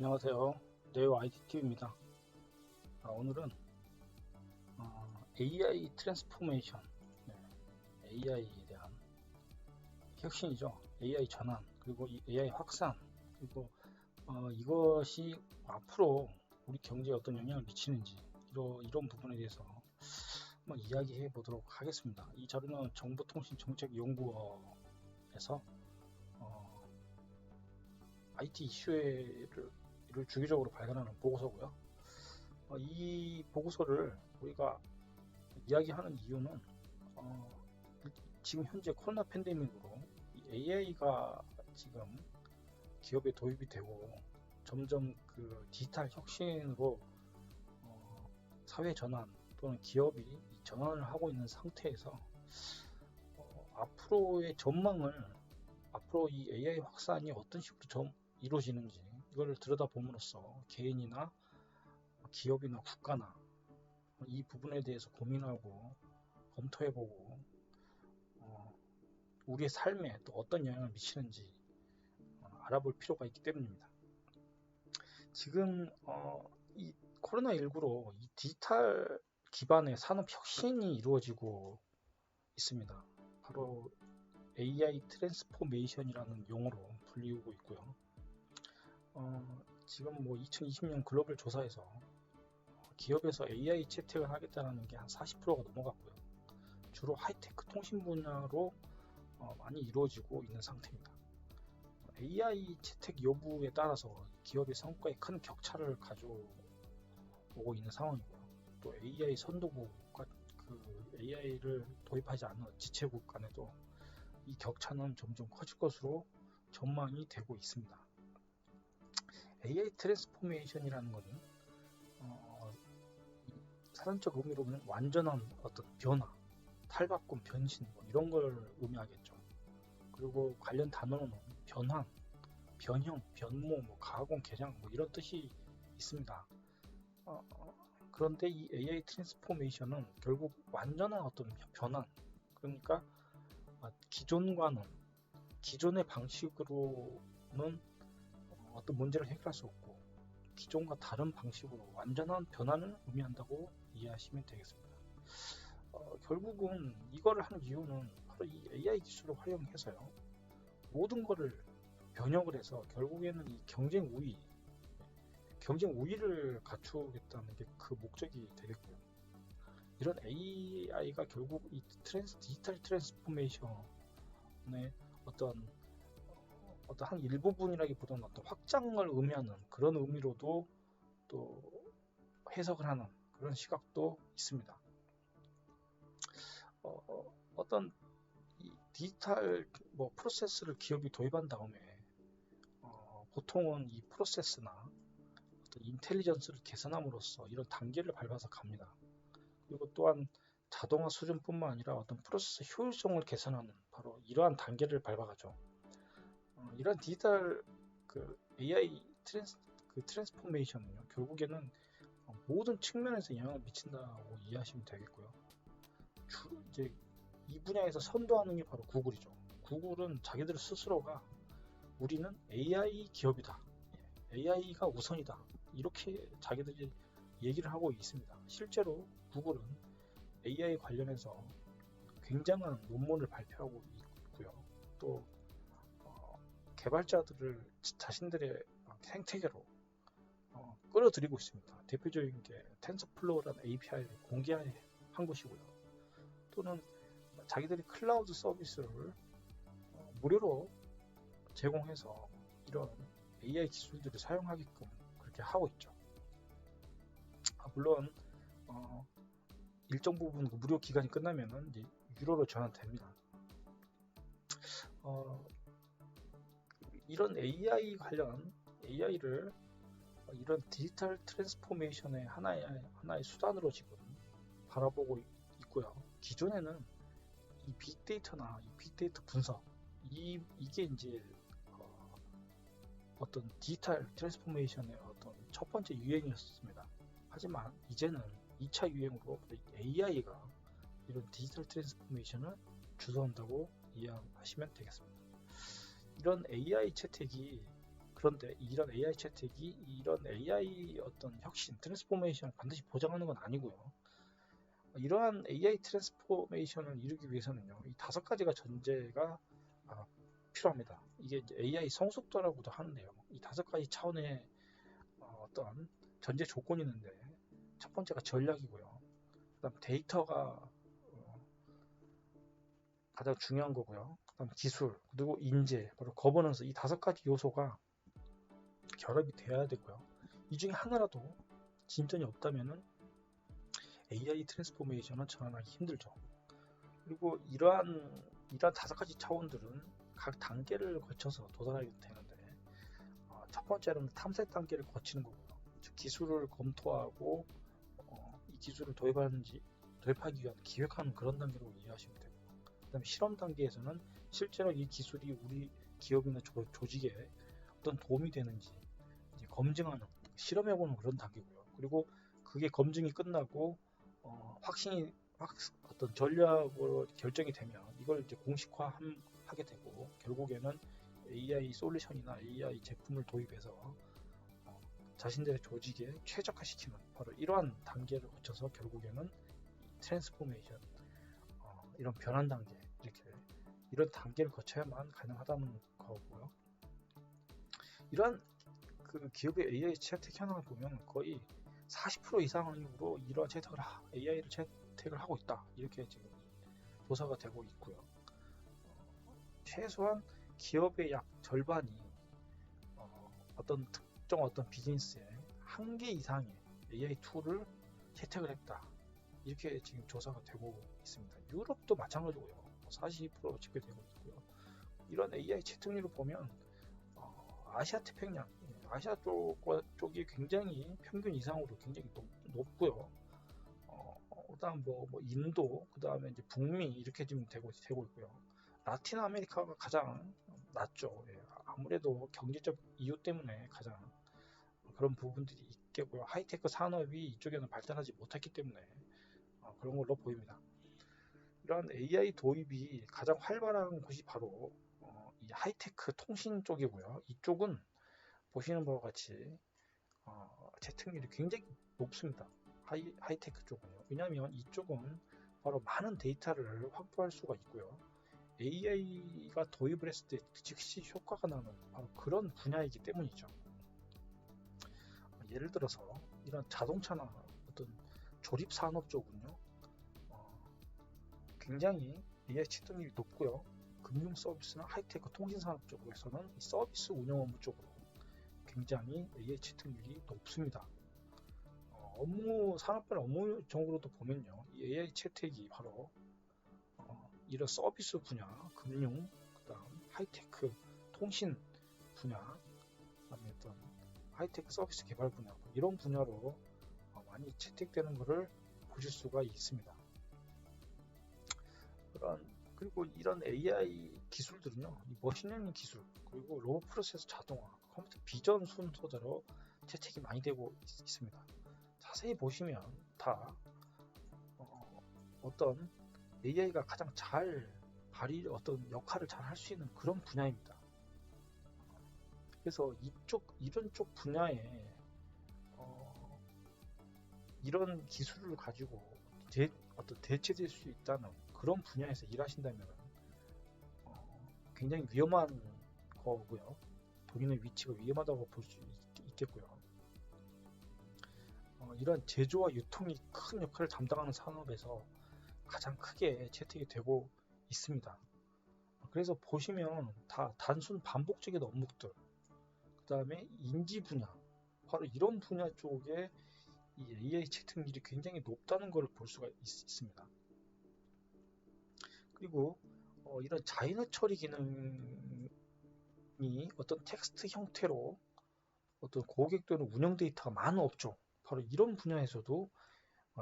안녕하세요. 네오 ITTV입니다. 오늘은 AI 트랜스포메이션, AI에 대한 혁신이죠. AI 전환, 그리고 이 AI 확산, 그리고 이것이 앞으로 우리 경제에 어떤 영향을 미치는지 이런 부분에 대해서 한번 이야기해 보도록 하겠습니다. 이 자료는 정보통신정책연구원에서 IT 이슈를 주기적으로 발간하는 보고서고요. 이 보고서를 우리가 이야기하는 이유는 지금 현재 코로나 팬데믹으로 AI가 지금 기업에 도입이 되고 점점 그 디지털 혁신으로 사회 전환 또는 기업이 전환을 하고 있는 상태에서 앞으로의 전망을 앞으로 이 AI 확산이 어떤 식으로 좀 이루어지는지 이걸 들여다봄으로써 개인이나 기업이나 국가나 이 부분에 대해서 고민하고 검토해보고 우리의 삶에 또 어떤 영향을 미치는지 알아볼 필요가 있기 때문입니다. 지금 이 코로나19로 이 디지털 기반의 산업 혁신이 이루어지고 있습니다. 바로 AI 트랜스포메이션이라는 용어로 불리우고 있고요. 지금 뭐 2020년 글로벌 조사에서 기업에서 AI 채택을 하겠다는 게 한 40%가 넘어갔고요. 주로 하이테크 통신 분야로 많이 이루어지고 있는 상태입니다. AI 채택 여부에 따라서 기업의 성과에 큰 격차를 가져오고 있는 상황이고요. 또 AI 선도국과 그 AI를 도입하지 않는 지체국 간에도 이 격차는 점점 커질 것으로 전망이 되고 있습니다. AI 트랜스포메이션이라는 것은 사전적 의미로는 완전한 어떤 변화, 탈바꿈, 변신 이런 걸 의미하겠죠. 그리고 관련 단어로는 변환, 변형, 변모, 가공, 개량 이런 뜻이 있습니다. 그런데 이 AI 트랜스포메이션은 결국 완전한 어떤 변환, 그러니까 기존의 방식으로는 어떤 문제를 해결할 수 없고 기존과 다른 방식으로 완전한 변환을 의미한다고 이해하시면 되겠습니다. 결국은 이거를 하는 이유는 바로 이 AI 기술을 활용해서요. 모든 거를 변형을 해서 결국에는 이 경쟁 우위를 갖추겠다는 게 그 목적이 되겠고요. 이런 AI가 결국 이 디지털 트랜스포메이션의 어떤 한 일부분이라기보다는 어떤 확장을 의미하는 그런 의미로도 또 해석을 하는 그런 시각도 있습니다. 어떤 이 디지털 프로세스를 기업이 도입한 다음에 보통은 이 프로세스나 어떤 인텔리전스를 개선함으로써 이런 단계를 밟아서 갑니다. 그리고 또한 자동화 수준뿐만 아니라 어떤 프로세스 효율성을 개선하는 바로 이러한 단계를 밟아가죠. 이런 디지털 AI 트랜스포메이션은요, 결국에는 모든 측면에서 영향을 미친다고 이해하시면 되겠고요. 이제 이 분야에서 선도하는 게 바로 구글이죠. 구글은 자기들 스스로가 우리는 AI 기업이다. AI가 우선이다. 이렇게 자기들이 얘기를 하고 있습니다. 실제로 구글은 AI 관련해서 굉장한 논문을 발표하고 있고요. 또 개발자들을 자신들의 생태계로 끌어들이고 있습니다. 대표적인 게 텐서플로우라는 API를 공개한 것이고요. 또는 자기들이 클라우드 서비스를 무료로 제공해서 이런 AI 기술들을 사용하게끔 그렇게 하고 있죠. 물론 일정 부분 무료 기간이 끝나면은 이제 유료로 전환됩니다. 이런 AI 관련 AI를 이런 디지털 트랜스포메이션의 하나의 수단으로 지금 바라보고 있고요. 기존에는 이 빅데이터나 이 빅데이터 분석 이게 이제 어떤 디지털 트랜스포메이션의 어떤 첫 번째 유행이었습니다. 하지만 이제는 2차 유행으로 AI가 이런 디지털 트랜스포메이션을 주도한다고 이해하시면 되겠습니다. 이런 AI 채택이 그런데 이런 AI 채택이 이런 AI 어떤 혁신, 트랜스포메이션을 반드시 보장하는 건 아니고요. 이러한 AI 트랜스포메이션을 이루기 위해서는요, 이 5가지가 전제가 필요합니다. 이게 이제 AI 성숙도라고도 하는데요. 이 5가지 차원의 어떤 전제 조건이 있는데, 첫 번째가 전략이고요. 그다음 데이터가 가장 중요한 거고요. 그다음 기술, 그리고 인재, 바로 거버넌스, 이 5가지 요소가 결합이 돼야 되고요. 이 중에 하나라도 진전이 없다면은 AI 트랜스포메이션은 전환하기 힘들죠. 그리고 이러한 5가지 차원들은 각 단계를 거쳐서 도달하게 되는데, 첫 번째로는 탐색 단계를 거치는 거고요. 즉 기술을 검토하고 이 기술을 도입하기 위한 기획하는 그런 단계로 이해하시면 되고, 그다음에 실험 단계에서는 실제로 이 기술이 우리 기업이나 조직에 어떤 도움이 되는지 이제 검증하는, 실험해보는 그런 단계고요. 그리고 그게 검증이 끝나고 어떤 전략으로 결정이 되면 이걸 이제 공식화하게 되고, 결국에는 AI 솔루션이나 AI 제품을 도입해서 자신들의 조직에 최적화시키는 바로 이러한 단계를 거쳐서 결국에는 트랜스포메이션, 이런 변환 단계, 이런 단계를 거쳐야만 가능하다는 거고요. 이러한 그 기업의 AI 채택 현황을 보면 거의 40% 이상으로 이러한 AI를 채택을 하고 있다, 이렇게 지금 조사가 되고 있고요. 최소한 기업의 약 절반이 어떤 특정 비즈니스에 1개 이상의 AI 툴을 채택을 했다, 이렇게 지금 조사가 되고 있습니다. 유럽도 마찬가지고요. 40% 집계되고 있고요. 이런 AI 채택률을 보면 아시아 태평양, 아시아 쪽이 굉장히 평균 이상으로 굉장히 높고요. 그다음 뭐 인도, 그다음에 이제 북미 이렇게 지금 되고 있고요. 라틴 아메리카가 가장 낮죠. 예, 아무래도 경제적 이유 때문에 가장 그런 부분들이 있겠고요. 하이테크 산업이 이쪽에는 발달하지 못했기 때문에 그런 걸로 보입니다. 이러한 AI 도입이 가장 활발한 곳이 바로 이 하이테크 통신 쪽이고요. 이쪽은 보시는 바와 같이 채택률이 굉장히 높습니다. 하이테크 쪽은요. 왜냐하면 이쪽은 바로 많은 데이터를 확보할 수가 있고요. AI가 도입을 했을 때 즉시 효과가 나는 바로 그런 분야이기 때문이죠. 예를 들어서 이런 자동차나 어떤 조립 산업 쪽은요, 굉장히 AI 채택률이 높고요. 금융 서비스나 하이테크 통신 산업 쪽에서는 서비스 운영 업무 쪽으로 굉장히 AI 채택률이 높습니다. 산업별 업무 정으로도 보면요, 이 AI 채택이 바로 이런 서비스 분야, 금융, 그다음 하이테크 통신 분야, 그다음에 어떤 하이테크 서비스 개발 분야, 이런 분야로 많이 채택되는 것을 보실 수가 있습니다. 그리고 이런 AI 기술들은요, 이 머신러닝 기술, 그리고 로봇 프로세스 자동화, 컴퓨터 비전 순서대로 채택이 많이 되고 있습니다. 자세히 보시면 다 어떤 AI가 가장 잘 어떤 역할을 잘 할 수 있는 그런 분야입니다. 그래서 이런 쪽 분야에 이런 기술을 가지고 대체될 수 있다는 그런 분야에서 일하신다면 굉장히 위험한 거고요. 본인의 위치가 위험하다고 볼 수 있겠고요. 이런 제조와 유통이 큰 역할을 담당하는 산업에서 가장 크게 채택이 되고 있습니다. 그래서 보시면 다 단순 반복적인 업무들, 그 다음에 인지 분야, 바로 이런 분야 쪽에 이 AI 채택률이 굉장히 높다는 걸 볼 수가 있습니다. 그리고 이런 자인어 처리 기능이 어떤 텍스트 형태로 어떤 고객 또는 운영 데이터가 많은 업종, 바로 이런 분야에서도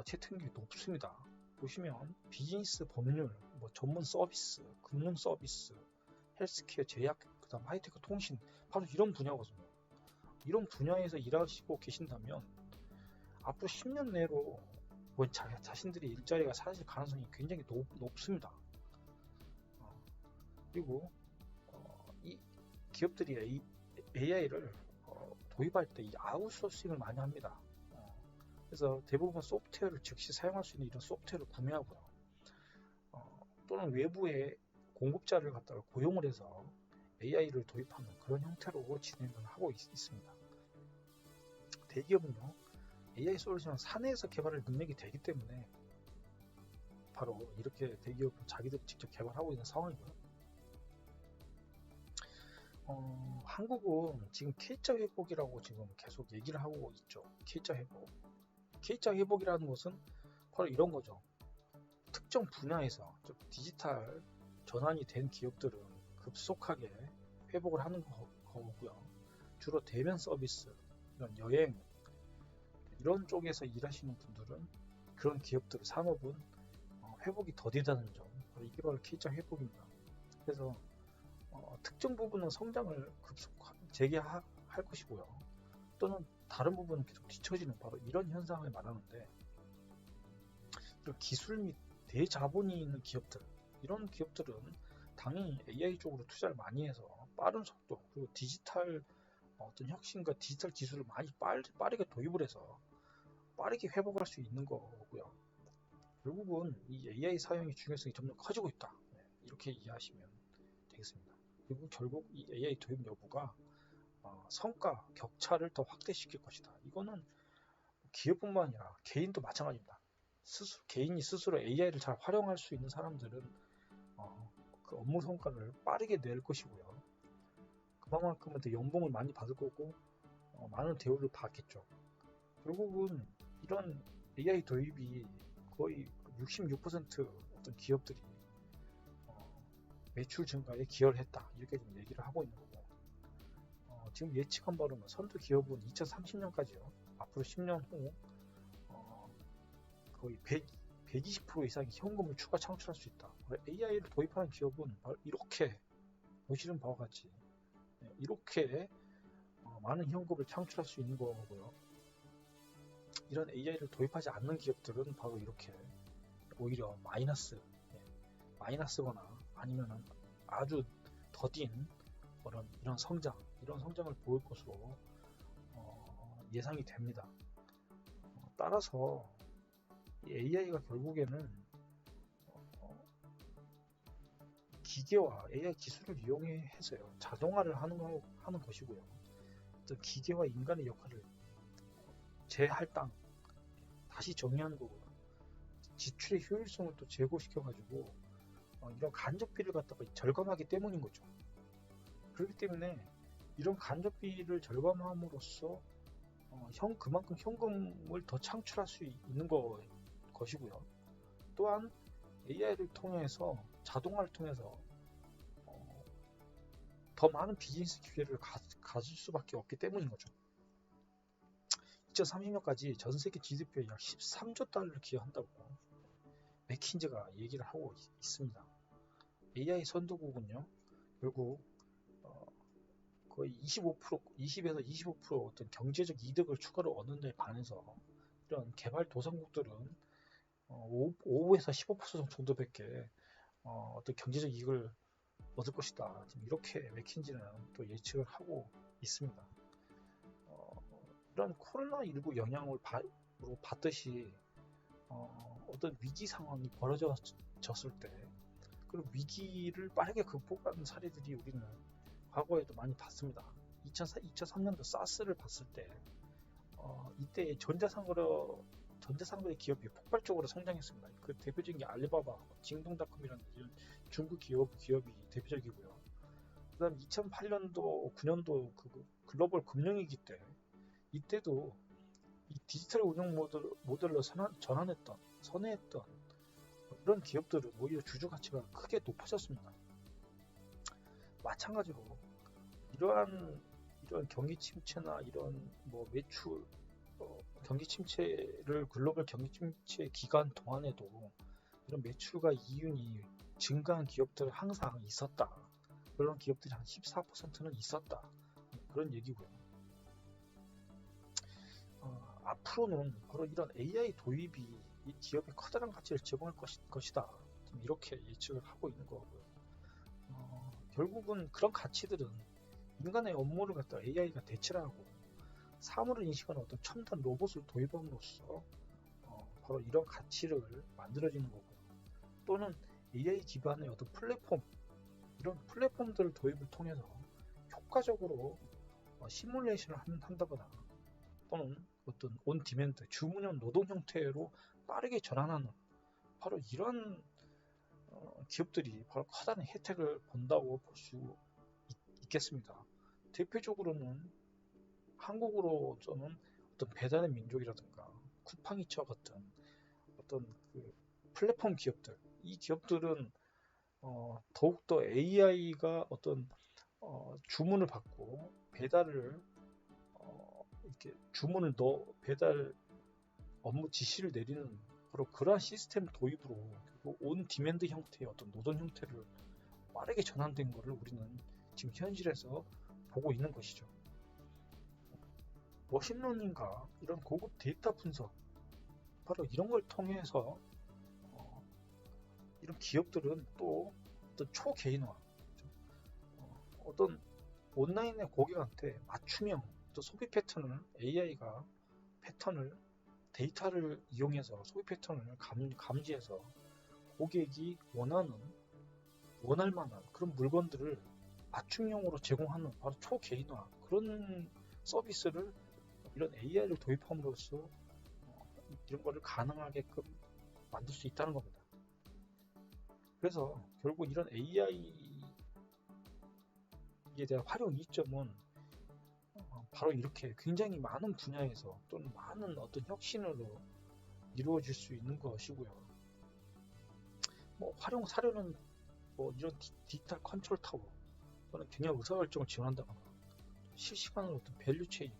채택률이 높습니다. 보시면 비즈니스 법률, 전문 서비스, 금융 서비스, 헬스케어, 제약, 그다음 하이테크 통신, 바로 이런 분야거든요. 이런 분야에서 일하시고 계신다면 앞으로 10년 내로 자신들의 일자리가 사라질 가능성이 굉장히 높습니다. 그리고 이 기업들이 AI를 도입할 때 이 아웃소싱을 많이 합니다. 그래서 대부분 소프트웨어를 즉시 사용할 수 있는 이런 소프트웨어를 구매하고요. 또는 외부의 공급자를 갖다가 고용을 해서 AI를 도입하는 그런 형태로 진행을 하고 있습니다. 대기업은요, AI 솔루션을 사내에서 개발할 능력이 되기 때문에 바로 이렇게 대기업은 자기들이 직접 개발하고 있는 상황이고요. 한국은 지금 K자 회복이라고 지금 계속 얘기를 하고 있죠. K자 회복. K자 회복이라는 것은 바로 이런 거죠. 특정 분야에서 좀 디지털 전환이 된 기업들은 급속하게 회복을 하는 거고요. 주로 대면 서비스, 이런 여행, 이런 쪽에서 일하시는 분들은 그런 기업들, 산업은 회복이 더디다는 점, 이게 바로 K자 회복입니다. 그래서 특정 부분은 성장을 재개할 것이고요. 또는 다른 부분은 계속 뒤처지는 바로 이런 현상을 말하는데, 이런 기술 및 대자본이 있는 기업들, 이런 기업들은 당연히 AI 쪽으로 투자를 많이 해서 빠른 속도, 그리고 디지털 어떤 혁신과 디지털 기술을 많이 빠르게 도입을 해서 빠르게 회복할 수 있는 거고요. 결국은 이 AI 사용의 중요성이 점점 커지고 있다. 이렇게 이해하시면 되겠습니다. 그리고 결국 이 AI 도입 여부가 성과 격차를 더 확대시킬 것이다. 이거는 기업뿐만 아니라 개인도 마찬가지입니다. 개인이 스스로 AI를 잘 활용할 수 있는 사람들은 그 업무 성과를 빠르게 낼 것이고요. 그만큼은 더 연봉을 많이 받을 거고 많은 대우를 받겠죠. 결국은 이런 AI 도입이 거의 66% 어떤 기업들이 매출 증가에 기여를 했다. 이렇게 좀 얘기를 하고 있는 거고, 지금 예측한 바로는 선두 기업은 2030년까지요. 앞으로 10년 후 거의 120% 이상의 현금을 추가 창출할 수 있다. AI를 도입하는 기업은 바로 이렇게 보시는 바와 같이 이렇게 많은 현금을 창출할 수 있는 거고요. 이런 AI를 도입하지 않는 기업들은 바로 이렇게 오히려 마이너스거나 아니면 아주 더딘 이런 성장을 보일 것으로 예상이 됩니다. 따라서 AI가 결국에는 기계와 AI 기술을 이용해서요, 자동화를 하는 것이고요. 어떤 기계와 인간의 역할을 재할당, 다시 정의하는 거고요. 지출의 효율성을 또 제고시켜가지고 이런 간접비를 갖다가 절감하기 때문인 거죠. 그렇기 때문에 이런 간접비를 절감함으로써 그만큼 현금을 더 창출할 수 있는 것이고요. 또한 AI를 통해서 자동화를 통해서 더 많은 비즈니스 기회를 가질 수밖에 없기 때문인 거죠. 2030년까지 전 세계 GDP에 약 13조 달러를 기여한다고 맥킨지가 얘기를 하고 있습니다. AI 선도국은요, 결국 거의 20에서 25% 어떤 경제적 이득을 추가로 얻는 데 반해서 이런 개발도상국들은 5에서 15% 정도밖에 어떤 경제적 이익을 얻을 것이다. 지금 이렇게 맥킨지는 또 예측을 하고 있습니다. 이런 코로나19 영향을 받듯이 어떤 위기 상황이 벌어졌을 때 그런 위기를 빠르게 극복하는 사례들이 우리는 과거에도 많이 봤습니다. 2003년도 사스를 봤을 때 이때 전자상거래 기업이 폭발적으로 성장했습니다. 그 대표적인 게 알리바바, 징동닷컴이라는 이런 중국 기업이 대표적이고요. 그 다음 2008년도, 9년도 그 글로벌 금융위기 때 이때도 이 디지털 운영 모델로 선회했던 이런 기업들은 오히려 주주 가치가 크게 높아졌습니다. 마찬가지로 이러한 경기 침체나 이런 매출 경기 침체를 글로벌 경기 침체 기간 동안에도 이런 매출과 이윤이 증가한 기업들은 항상 있었다. 그런 기업들이 한 14%는 있었다. 그런 얘기고요. 앞으로는 바로 이런 AI 도입이 이 기업에 커다란 가치를 제공할 것이다. 이렇게 예측을 하고 있는 거고요. 결국은 그런 가치들은 인간의 업무를 갖다 AI가 대체를 하고 사물을 인식하는 어떤 첨단 로봇을 도입함으로써 바로 이런 가치를 만들어지는 거고요. 또는 AI 기반의 어떤 플랫폼, 이런 플랫폼들 도입을 통해서 효과적으로 시뮬레이션을 한다거나 또는 어떤 온 디맨드, 주문형 노동 형태로 빠르게 전환하는 바로 이런 기업들이 바로 커다란 혜택을 본다고 볼 수 있겠습니다. 대표적으로는 한국으로서는 어떤 배달의 민족이라든가 쿠팡이처 같은 어떤 그 플랫폼 기업들, 이 기업들은 더욱더 AI가 어떤 주문을 받고 배달을 이렇게 주문을 배달 업무 지시를 내리는 바로 그러한 시스템 도입으로 온 디맨드 형태의 어떤 노동 형태를 빠르게 전환된 것을 우리는 지금 현실에서 보고 있는 것이죠. 머신러닝과 이런 고급 데이터 분석, 바로 이런 걸 통해서 이런 기업들은 또 어떤 초개인화, 어떤 온라인의 고객한테 맞춤형 또 소비 패턴을 AI가 패턴을 데이터를 이용해서 소비 패턴을 감지해서 고객이 원할 만한 그런 물건들을 맞춤형으로 제공하는 바로 초개인화, 그런 서비스를 이런 AI를 도입함으로써 이런 거를 가능하게끔 만들 수 있다는 겁니다. 그래서 결국 이런 AI에 대한 활용 이점은 바로 이렇게 굉장히 많은 분야에서 또는 많은 어떤 혁신으로 이루어질 수 있는 것이고요. 활용 사례는 이런 디지털 컨트롤 타워 또는 경영 의사결정을 지원한다거나 실시간으로 어떤 밸류 체인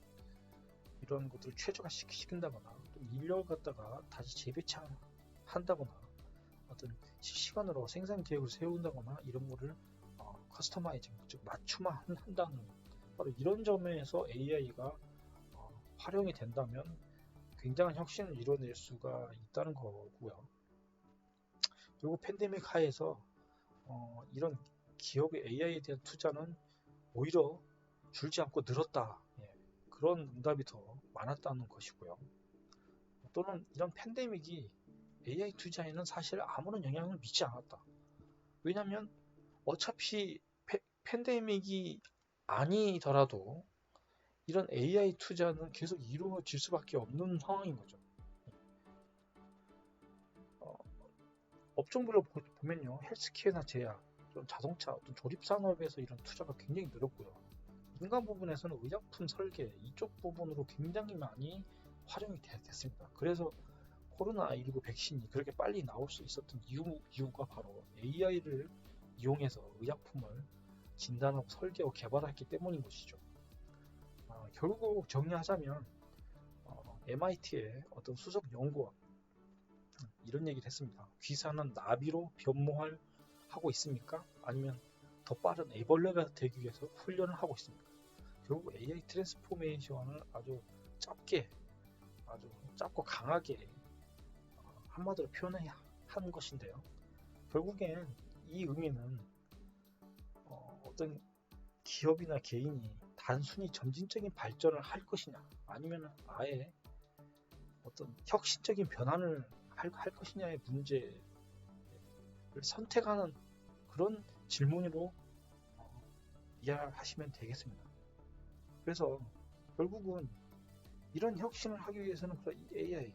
이런 것들을 최적화시킨다거나 또 인력을 갖다가 다시 재배치한다거나 어떤 실시간으로 생산 계획을 세운다거나 이런 거를 커스터마이징, 즉 맞춤화한다는 바로 이런 점에서 AI가 활용이 된다면 굉장한 혁신을 이뤄낼 수가 있다는 거고요. 그리고 팬데믹 하에서 이런 기업의 AI에 대한 투자는 오히려 줄지 않고 늘었다. 그런 응답이 더 많았다는 것이고요. 또는 이런 팬데믹이 AI 투자에는 사실 아무런 영향을 미치지 않았다. 왜냐하면 어차피 팬데믹이 아니더라도 이런 AI 투자는 계속 이루어질 수밖에 없는 상황인 거죠. 업종별로 보면요, 헬스케어나 제약, 자동차, 어떤 조립 산업에서 이런 투자가 굉장히 늘었고요. 민간 부분에서는 의약품 설계 이쪽 부분으로 굉장히 많이 활용이 됐습니다. 그래서 코로나19 백신이 그렇게 빨리 나올 수 있었던 이유가 바로 AI를 이용해서 의약품을 진단하고 설계하고 개발했기 때문인 것이죠. 결국 정리하자면 MIT의 어떤 수석 연구원 이런 얘기를 했습니다. 귀사는 나비로 변모하고 있습니까? 아니면 더 빠른 애벌레가 되기 위해서 훈련을 하고 있습니까? 결국 AI 트랜스포메이션을 아주 짧고 강하게 한마디로 표현해야 하는 것인데요. 결국엔 이 의미는 어떤 기업이나 개인이 단순히 점진적인 발전을 할 것이냐 아니면 아예 어떤 혁신적인 변화를 할 것이냐의 문제를 선택하는 그런 질문으로 이해하시면 되겠습니다. 그래서 결국은 이런 혁신을 하기 위해서는 AI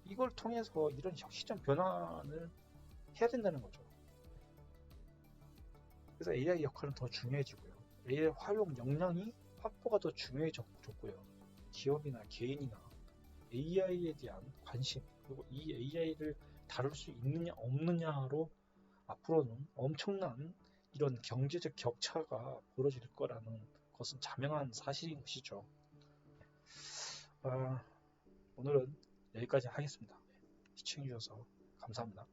이걸 통해서 이런 혁신적 변화를 해야 된다는 거죠. 그래서 AI 역할은 더 중요해지고요. AI 활용 역량이 확보가 더 중요해졌고요. 기업이나 개인이나 AI에 대한 관심 그리고 이 AI를 다룰 수 있느냐 없느냐로 앞으로는 엄청난 이런 경제적 격차가 벌어질 거라는 것은 자명한 사실인 것이죠. 오늘은 여기까지 하겠습니다. 시청해주셔서 감사합니다.